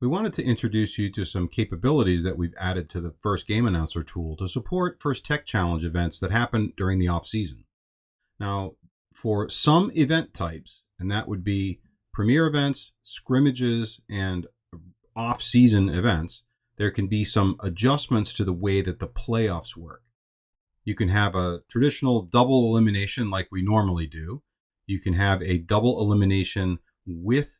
we wanted to introduce you to some capabilities that we've added to the First Game Announcer tool to support First Tech Challenge events that happen during the off-season. Now, for some event types, and that would be premier events, scrimmages, and off-season events, there can be some adjustments to the way that the playoffs work. You can have a traditional double elimination like we normally do. You can have a double elimination with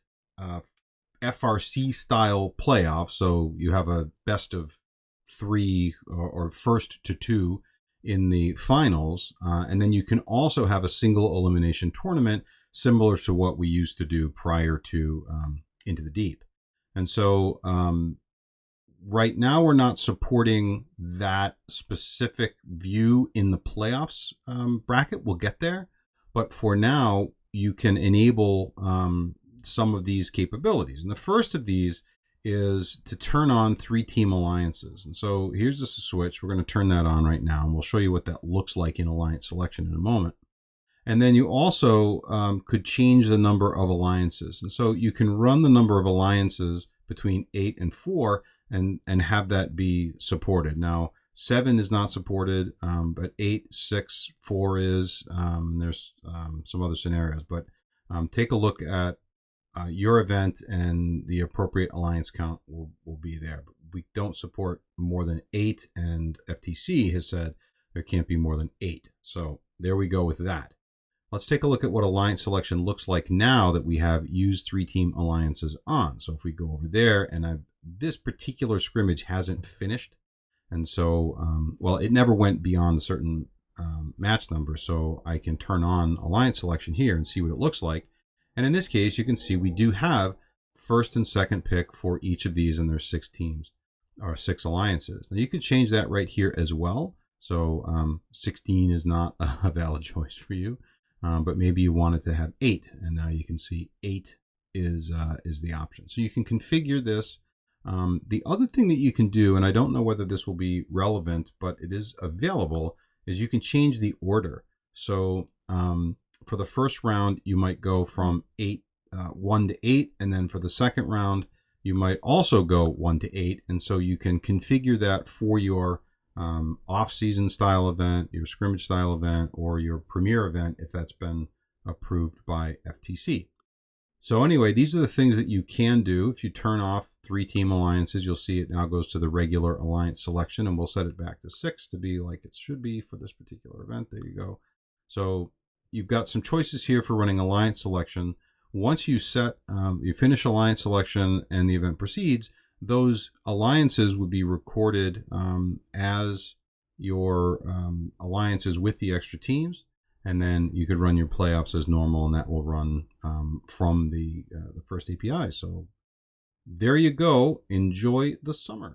FRC style playoff. So you have a best of 3 or first to 2 in the finals. And then you can also have a single elimination tournament similar to what we used to do prior to Into the Deep. And so right now we're not supporting that specific view in the playoffs bracket. We'll get there. But for now, you can enable some of these capabilities. And the first of these is to turn on 3-team alliances. And so here's just a switch. We're going to turn that on right now, and we'll show you what that looks like in alliance selection in a moment. And then you also could change the number of alliances. And so you can run the number of alliances between 8 and 4 and have that be supported. Now, 7 is not supported, but 8, 6, 4 is. There's some other scenarios, but take a look at your event, and the appropriate alliance count will be there. But we don't support more than 8, and FTC has said there can't be more than 8. So there we go with that. Let's take a look at what alliance selection looks like now that we have used 3-team alliances on. So if we go over there, and this particular scrimmage hasn't finished, and so, well, it never went beyond a certain match number, so I can turn on alliance selection here and see what it looks like. And in this case, you can see we do have first and second pick for each of these, and there's 6 teams, or 6 alliances. Now you could change that right here as well. So 16 is not a valid choice for you. But maybe you wanted to have 8, and now you can see 8 is the option. So you can configure this. The other thing that you can do, and I don't know whether this will be relevant, but it is available, is you can change the order. So for the first round, you might go from 1 to 8, and then for the second round, you might also go 1 to 8, and so you can configure that for your off-season style event, your scrimmage style event, or your premier event if that's been approved by FTC. So anyway, these are the things that you can do. If you turn off 3-team alliances, you'll see it now goes to the regular alliance selection, and we'll set it back to 6 to be like it should be for this particular event. There you go. So you've got some choices here for running alliance selection. Once you you finish alliance selection and the event proceeds, those alliances would be recorded as your alliances with the extra teams, and then you could run your playoffs as normal, and that will run from the first API. So there you go. Enjoy the summer.